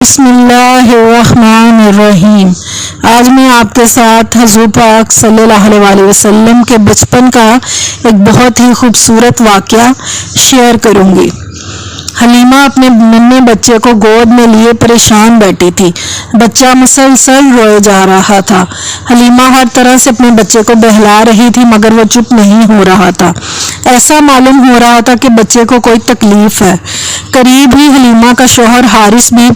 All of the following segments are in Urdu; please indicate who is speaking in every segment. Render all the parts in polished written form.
Speaker 1: بسم اللہ الرحمن الرحیم۔ آج میں آپ کے ساتھ حضور پاک صلی اللہ علیہ وسلم کے بچپن کا ایک بہت ہی خوبصورت واقعہ شیئر کروں گی۔ حلیمہ اپنے ننھے بچے کو گود میں لیے پریشان بیٹھی تھی۔ بچہ مسلسل روئے جا رہا تھا۔ حلیمہ ہر طرح سے اپنے بچے کو بہلا رہی تھی مگر وہ چپ نہیں ہو رہا تھا۔ ایسا معلوم ہو رہا تھا کہ بچے کو کوئی تکلیف ہے۔ قریب ہی حلیمہ کا شوہر حارث بھی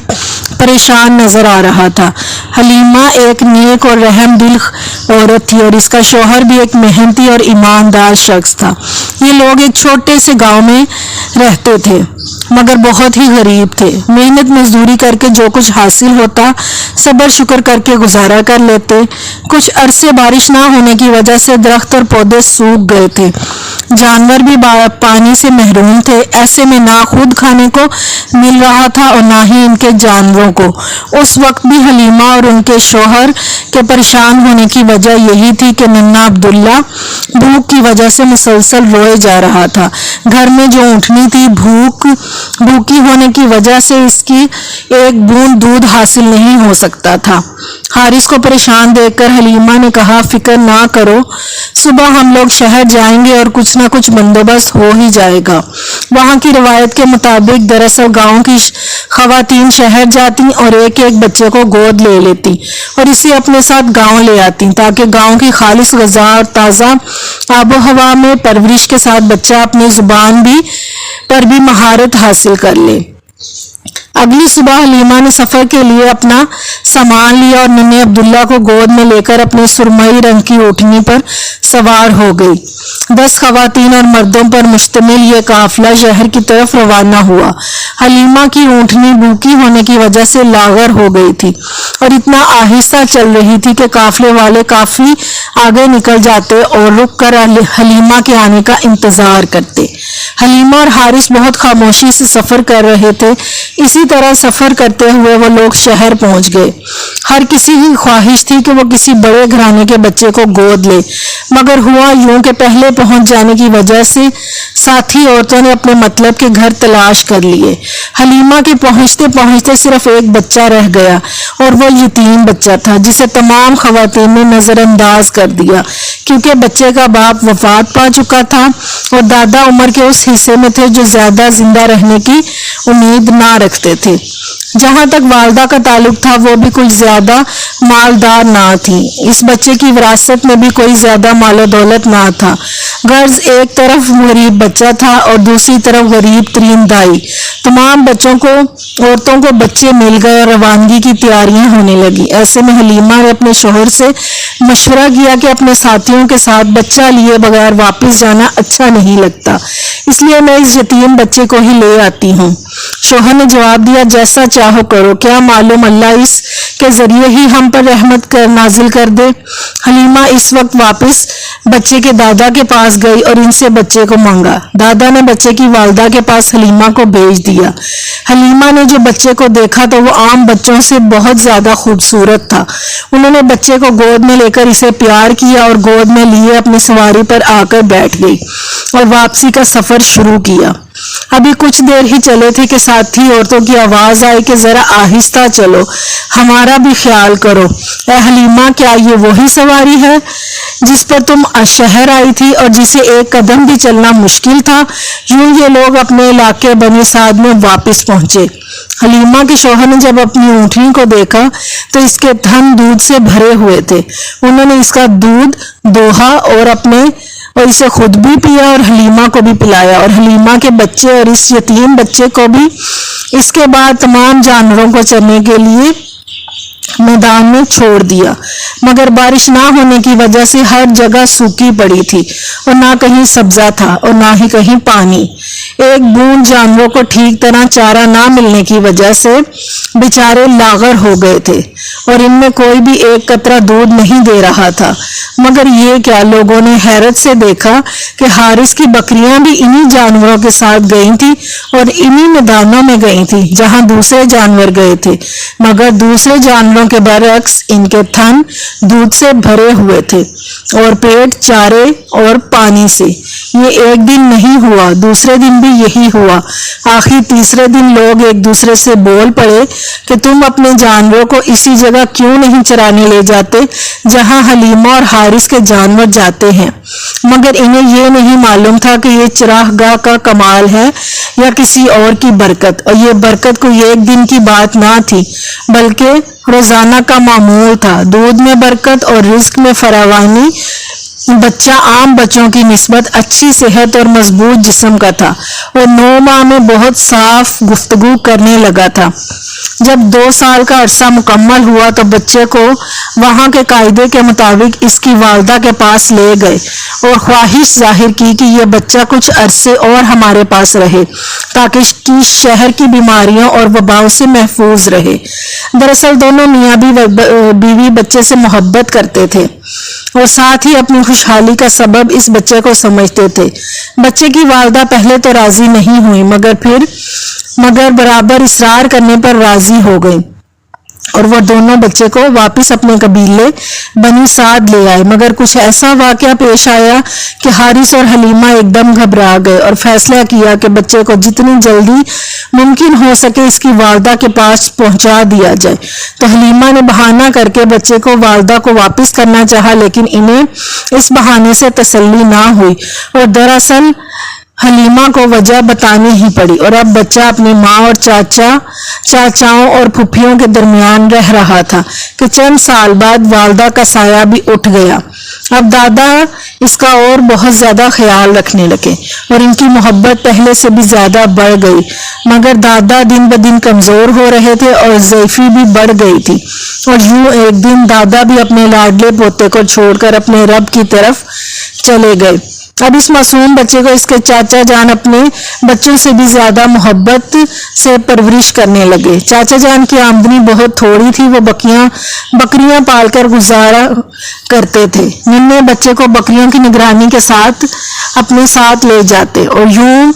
Speaker 1: پریشان نظر آ رہا تھا۔ حلیمہ ایک نیک اور رحم دل عورت تھی اور اس کا شوہر بھی ایک محنتی اور ایماندار شخص تھا۔ یہ لوگ ایک چھوٹے سے گاؤں میں رہتے تھے مگر بہت ہی غریب تھے۔ محنت مزدوری کر کے جو کچھ حاصل ہوتا صبر شکر کر کے گزارا کر لیتے۔ کچھ عرصے بارش نہ ہونے کی وجہ سے درخت اور پودے سوکھ گئے تھے۔ جانور بھی پانی سے محروم تھے۔ ایسے میں نہ خود کھانے کو مل رہا تھا اور نہ ہی ان کے جانوروں کو۔ اس وقت بھی حلیمہ اور ان کے شوہر کے پریشان ہونے کی وجہ یہی تھی کہ ننھا عبداللہ بھوک کی وجہ سے مسلسل روئے جا رہا تھا۔ گھر میں جو اونٹنی تھی بھوکی ہونے کی وجہ سے اس کی ایک بوند دودھ حاصل نہیں ہو سکتا تھا۔ حارث کو پریشان دیکھ کر حلیمہ نے کہا، فکر نہ کرو، صبح ہم لوگ شہر جائیں گے اور کچھ نہ کچھ بندوبست ہو ہی جائے گا۔ وہاں کی روایت کے مطابق دراصل گاؤں کی خواتین شہر جاتی اور ایک ایک بچے کو گود لے لیتی اور اسے اپنے ساتھ گاؤں لے آتی تاکہ گاؤں کی خالص غذا اور تازہ آب و ہوا میں پرورش کے ساتھ بچہ اپنی زبان پر بھی مہارت حاصل کر لے۔ اگلی صبح حلیمہ نے سفر کے لیے اپنا سامان لیا اور ننھے عبداللہ کو گود میں لے کر اپنے سرمئی رنگ کی اونٹنی پر سوار ہو گئی۔ 10 خواتین اور مردوں پر مشتمل یہ قافلہ شہر کی طرف روانہ ہوا۔ حلیمہ کی اونٹنی بھوکی ہونے کی وجہ سے لاغر ہو گئی تھی اور اتنا آہستہ چل رہی تھی کہ قافلے والے کافی آگے نکل جاتے اور رک کر حلیمہ کے آنے کا انتظار کرتے۔ حلیمہ اور حارث بہت خاموشی سے سفر کر رہے تھے۔ اسی طرح سفر کرتے ہوئے وہ لوگ شہر پہنچ گئے۔ ہر کسی کی خواہش تھی کہ وہ کسی بڑے گھرانے کے بچے کو گود لے مگر ہوا یوں کہ پہلے پہنچ جانے کی وجہ سے ساتھی عورتوں نے اپنے مطلب کے گھر تلاش کر لیے۔ حلیمہ کے پہنچتے پہنچتے صرف ایک بچہ رہ گیا اور وہ یتیم بچہ تھا جسے تمام خواتین نے نظر انداز کر دیا کیونکہ بچے کا باپ وفات پا چکا تھا اور دادا عمر کے اس حصے میں تھے جو زیادہ زندہ رہنے کی امید نہ رکھتے تھے۔ جہاں تک والدہ کا تعلق تھا وہ بھی کچھ زیادہ مالدار نہ تھی۔ اس بچے کی وراثت میں بھی کوئی زیادہ مال و دولت نہ تھا۔ غرض ایک طرف غریب بچہ تھا اور دوسری طرف غریب ترین دائی۔ تمام عورتوں کو بچے مل گئے اور روانگی کی تیاریاں ہونے لگی۔ ایسے میں حلیمہ نے اپنے شوہر سے مشورہ کیا کہ اپنے ساتھیوں کے ساتھ بچہ لیے بغیر واپس جانا اچھا نہیں لگتا، اس لیے میں اس یتیم بچے کو ہی لے آتی ہوں۔ شوہر نے جواب دیا، جیسا چاہو کرو، کیا معلوم اللہ اس کے ذریعے ہی ہم پر رحمت نازل کر دے۔ حلیمہ اس وقت واپس بچے کے دادا کے پاس گئی اور ان سے بچے کو مانگا۔ دادا نے بچے کی والدہ کے پاس حلیمہ کو بھیج دیا۔ حلیمہ نے جو بچے کو دیکھا تو وہ عام بچوں سے بہت زیادہ خوبصورت تھا۔ انہوں نے بچے کو گود میں لے کر اسے پیار کیا اور گود میں لیے اپنی سواری پر آ کر بیٹھ گئی اور واپسی کا سفر شروع کیا۔ ابھی کچھ دیر ہی چلے تھے کہ ساتھی عورتوں کی آواز آئی کہ ذرا آہستہ چلو، ہمارا بھی خیال کرو۔ اے حلیمہ، کیا یہ وہی سواری ہے جس پر تم شہر آئی تھی اور جسے ایک قدم بھی چلنا مشکل تھا؟ یوں یہ لوگ اپنے علاقے بنی سعد میں واپس پہنچے۔ حلیمہ کے شوہر نے جب اپنی اونٹنی کو دیکھا تو اس کے تھن دودھ سے بھرے ہوئے تھے۔ انہوں نے اس کا دودھ دوہا اور اسے خود بھی پیا اور حلیمہ کو بھی پلایا اور حلیمہ کے بچے اور اس یتیم بچے کو بھی۔ اس کے بعد تمام جانوروں کو چرنے کے لیے میدان میں چھوڑ دیا مگر بارش نہ ہونے کی وجہ سے ہر جگہ سوکھی پڑی تھی اور نہ کہیں سبزہ تھا اور نہ ہی کہیں پانی۔ ایک بوند جانوروں کو ٹھیک طرح چارہ نہ ملنے کی وجہ سے بیچارے لاغر ہو گئے تھے اور ان میں کوئی بھی ایک قطرہ دودھ نہیں دے رہا تھا۔ مگر یہ کیا، لوگوں نے حیرت سے دیکھا کہ حارث کی بکریاں بھی انہی جانوروں کے ساتھ گئی تھی اور انہی میدانوں میں گئی تھی جہاں دوسرے جانور گئے تھے مگر دوسرے جانوروں جانوروں کے برعکس ان کے تھن دودھ سے بھرے ہوئے تھے اور پیٹ چارے اور پانی سے۔ یہ ایک دن نہیں ہوا، دوسرے دن بھی یہی ہوا۔ آخر تیسرے دن لوگ ایک دوسرے سے بول پڑے کہ تم اپنے جانوروں کو اسی جگہ کیوں نہیں چرانے لے جاتے جہاں حلیمہ اور حارث کے جانور جاتے ہیں؟ مگر انہیں یہ نہیں معلوم تھا کہ یہ چراہ گاہ کا کمال ہے یا کسی اور کی برکت، اور یہ برکت کوئی ایک دن کی بات نہ تھی بلکہ روزانہ کا معمول تھا۔ دودھ میں برکت اور رزق میں فراوانی۔ بچہ عام بچوں کی نسبت اچھی صحت اور مضبوط جسم کا تھا اور 9 ماہ میں بہت صاف گفتگو کرنے لگا تھا۔ جب 2 سال کا عرصہ مکمل ہوا تو بچے کو وہاں کے قاعدے کے مطابق اس کی والدہ کے پاس لے گئے اور خواہش ظاہر کی کہ یہ بچہ کچھ عرصے اور ہمارے پاس رہے تاکہ شہر کی بیماریوں اور وباؤں سے محفوظ رہے۔ دراصل دونوں میاں بیوی بچے سے محبت کرتے تھے اور ساتھ ہی اپنی خوشحالی کا سبب اس بچے کو سمجھتے تھے۔ بچے کی والدہ پہلے تو راضی نہیں ہوئی مگر برابر اصرار کرنے پر راضی ہو گئی اور وہ دونوں بچے کو واپس اپنے قبیلے بنی سعد لے آئے۔ مگر کچھ ایسا واقعہ پیش آیا کہ حارث اور حلیمہ ایک دم گھبرا گئے اور فیصلہ کیا کہ بچے کو جتنی جلدی ممکن ہو سکے اس کی والدہ کے پاس پہنچا دیا جائے۔ تو حلیمہ نے بہانہ کر کے بچے کو والدہ کو واپس کرنا چاہا، لیکن انہیں اس بہانے سے تسلی نہ ہوئی اور دراصل حلیمہ کو وجہ بتانی ہی پڑی، اور اب بچہ اپنی ماں اور چاچاؤں اور پھپھیوں کے درمیان رہ رہا تھا کہ چند سال بعد والدہ کا سایہ بھی اٹھ گیا۔ اب دادا اس کا اور بہت زیادہ خیال رکھنے لگے اور ان کی محبت پہلے سے بھی زیادہ بڑھ گئی، مگر دادا دن بدن کمزور ہو رہے تھے اور ضعیفی بھی بڑھ گئی تھی، اور یوں ایک دن دادا بھی اپنے لاڈلے پوتے کو چھوڑ کر اپنے رب کی طرف چلے گئے۔ اب اس معصوم بچے کو اس کے چاچا جان اپنے بچوں سے بھی زیادہ محبت سے پرورش کرنے لگے۔ چاچا جان کی آمدنی بہت تھوڑی تھی، وہ بکریاں پال کر گزارا کرتے تھے۔ ننھے بچے کو بکریوں کی نگرانی کے ساتھ اپنے ساتھ لے جاتے اور یوں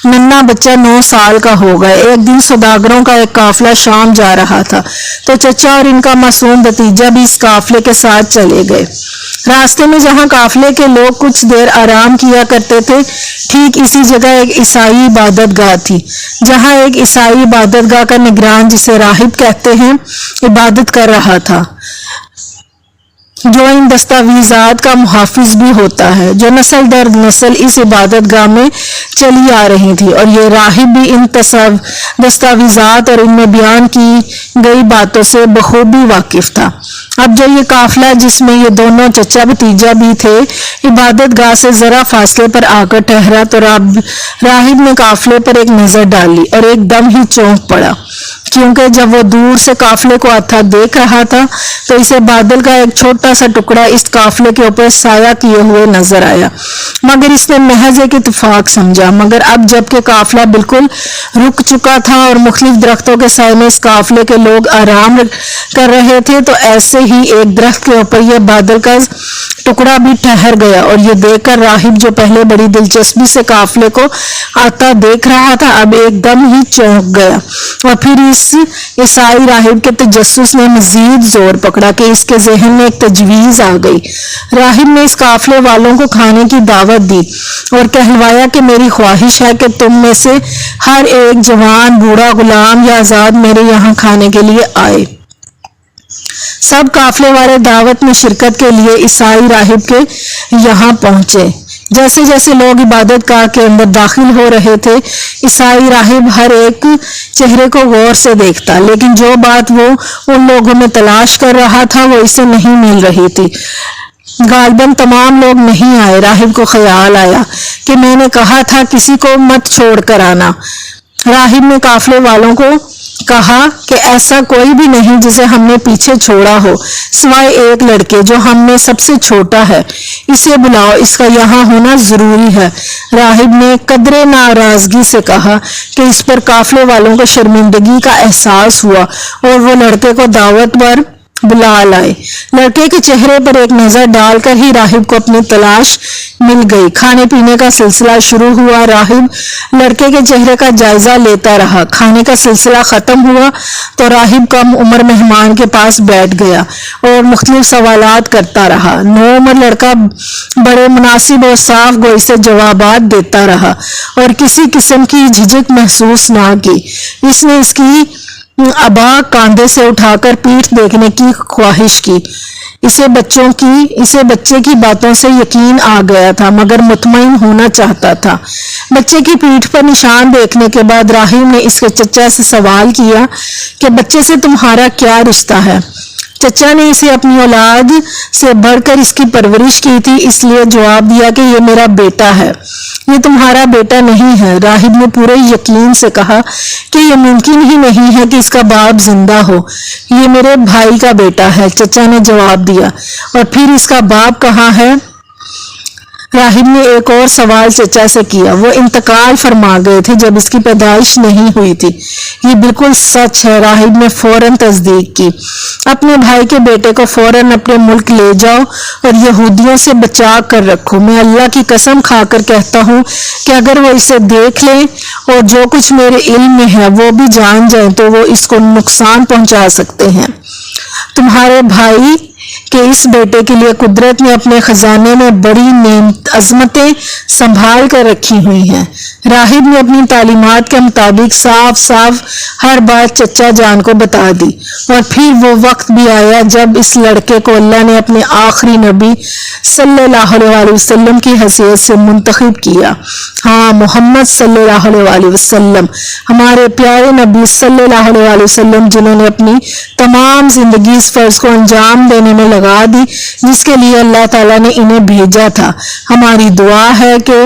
Speaker 1: ننھا بچہ 9 سال کا ہو گیا۔ ایک دن سوداگروں کا ایک قافلہ شام جا رہا تھا تو چچا اور ان کا معصوم بھتیجا بھی اس قافلے کے ساتھ چلے گئے۔ راستے میں جہاں قافلے کے لوگ کچھ دیر آرام کیا کرتے تھے، ٹھیک اسی جگہ ایک عیسائی عبادت گاہ تھی، جہاں ایک عیسائی عبادت گاہ کا نگران، جسے راہب کہتے ہیں، عبادت کر رہا تھا، جو ان دستاویزات کا محافظ بھی ہوتا ہے جو نسل در نسل اس عبادت گاہ میں چلی آ رہی تھی، اور یہ راہب بھی ان دستاویزات اور ان میں بیان کی گئی باتوں سے بخوبی واقف تھا۔ اب جو یہ قافلہ، جس میں یہ دونوں چچا بھتیجا بھی تھے، عبادت گاہ سے ذرا فاصلے پر آ کر ٹھہرا تو راہب نے قافلے پر ایک نظر ڈالی اور ایک دم ہی چونک پڑا، کیونکہ جب وہ دور سے قافلے کو آتا دیکھ رہا تھا تو اسے بادل کا ایک چھوٹا سا ٹکڑا اس قافلے کے اوپر سایہ کیے ہوئے نظر آیا، مگر اس نے محض ایک اتفاق سمجھا۔ مگر اب جب کہ قافلہ بالکل رک چکا تھا اور مختلف درختوں کے سائے میں اس قافلے کے لوگ آرام کر رہے تھے، تو ایسے ہی ایک درخت کے اوپر یہ بادل کا ٹکڑا بھی ٹھہر گیا، اور یہ دیکھ کر راہب، جو پہلے بڑی دلچسپی سے قافلے کو آتا دیکھ رہا تھا، اب ایک دم ہی چونک گیا، اور پھر اس عیسائی راہب کے تجسس نے مزید زور پکڑا کہ اس کے ذہن میں ایک تجویز آ گئی۔ راہب نے اس قافلے والوں کو کھانے کی دعوت دی اور کہلوایا کہ میری خواہش ہے کہ تم میں سے ہر ایک جوان، بوڑھا، غلام یا آزاد میرے یہاں کھانے کے لیے آئے۔ سب قافلے والے دعوت میں شرکت کے لیے عیسائی راہب کے یہاں پہنچے۔ جیسے جیسے لوگ عبادت گاہ کے اندر داخل ہو رہے تھے، عیسائی راہب ہر ایک چہرے کو غور سے دیکھتا، لیکن جو بات وہ ان لوگوں میں تلاش کر رہا تھا وہ اسے نہیں مل رہی تھی۔ غالباً تمام لوگ نہیں آئے۔ راہب کو خیال آیا کہ میں نے کہا تھا کسی کو مت چھوڑ کر آنا۔ راہب نے قافلے والوں کو کہا کہ ایسا کوئی بھی نہیں جسے ہم نے پیچھے چھوڑا ہو، سوائے ایک لڑکے جو ہم میں سب سے چھوٹا ہے، اسے بلاؤ، اس کا یہاں ہونا ضروری ہے۔ راہب نے قدرے ناراضگی سے کہا کہ اس پر قافلے والوں کو شرمندگی کا احساس ہوا اور وہ لڑکے کو دعوت پر بلا لائے۔ لڑکے کے چہرے پر ایک نظر ڈال کر ہی راہب کو اپنی تلاش مل گئی۔ کھانے پینے کا سلسلہ شروع ہوا۔ راہب لڑکے کے چہرے کا جائزہ لیتا رہا۔ کھانے کا سلسلہ ختم ہوا تو راہب کم عمر مہمان کے پاس بیٹھ گیا اور مختلف سوالات کرتا رہا۔ نوعمر لڑکا بڑے مناسب اور صاف گوئی سے جوابات دیتا رہا اور کسی قسم کی جھجک محسوس نہ کی۔ اس نے اس کی ابا کاندھے سے اٹھا کر پیٹھ دیکھنے کی خواہش کی۔ اسے بچے کی باتوں سے یقین آ گیا تھا مگر مطمئن ہونا چاہتا تھا۔ بچے کی پیٹھ پر نشان دیکھنے کے بعد راہب نے اس کے چچا سے سوال کیا کہ بچے سے تمہارا کیا رشتہ ہے؟ چچا نے اسے اپنی اولاد سے بڑھ کر اس کی پرورش کی تھی، اس لیے جواب دیا کہ یہ میرا بیٹا ہے، یہ تمہارا بیٹا نہیں ہے۔ راہب نے پورے یقین سے کہا کہ یہ ممکن ہی نہیں ہے کہ اس کا باپ زندہ ہو، یہ میرے بھائی کا بیٹا ہے۔ چچا نے جواب دیا، اور پھر اس کا باپ کہاں ہے؟ راہب نے ایک اور سوال چچا سے کیا۔ وہ انتقال فرما گئے تھے جب اس کی پیدائش نہیں ہوئی تھی۔ یہ بالکل سچ ہے۔ راہب نے فوراً تصدیق کی۔ اپنے بھائی کے بیٹے کو فوراً اپنے ملک لے جاؤ اور یہودیوں سے بچا کر رکھو۔ میں اللہ کی قسم کھا کر کہتا ہوں کہ اگر وہ اسے دیکھ لیں اور جو کچھ میرے علم میں ہے وہ بھی جان جائیں تو وہ اس کو نقصان پہنچا سکتے ہیں۔ تمہارے بھائی کہ اس بیٹے کے لیے قدرت نے اپنے خزانے میں بڑی عظمتیں سنبھال کر رکھی ہوئی ہیں۔ راہب نے اپنی تعلیمات کے مطابق صاف صاف ہر بات چچا جان کو بتا دی، اور پھر وہ وقت بھی آیا جب اس لڑکے کو اللہ نے اپنے آخری نبی صلی اللہ علیہ وسلم کی حیثیت سے منتخب کیا۔ ہاں، محمد صلی اللہ علیہ وسلم، ہمارے پیارے نبی صلی اللہ علیہ وسلم، جنہوں نے اپنی تمام زندگی اس فرض کو انجام دینے میں لگا دی جس کے لیے اللہ تعالیٰ نے انہیں بھیجا تھا۔ ہماری دعا ہے کہ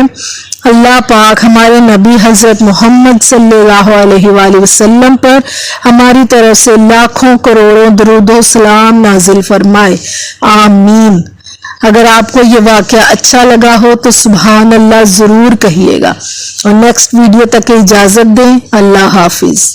Speaker 1: اللہ پاک ہمارے نبی حضرت محمد صلی اللہ علیہ وآلہ وسلم پر ہماری طرف سے لاکھوں کروڑوں درود و سلام نازل فرمائے، آمین۔ اگر آپ کو یہ واقعہ اچھا لگا ہو تو سبحان اللہ ضرور کہیے گا، اور نیکسٹ ویڈیو تک اجازت دیں۔ اللہ حافظ۔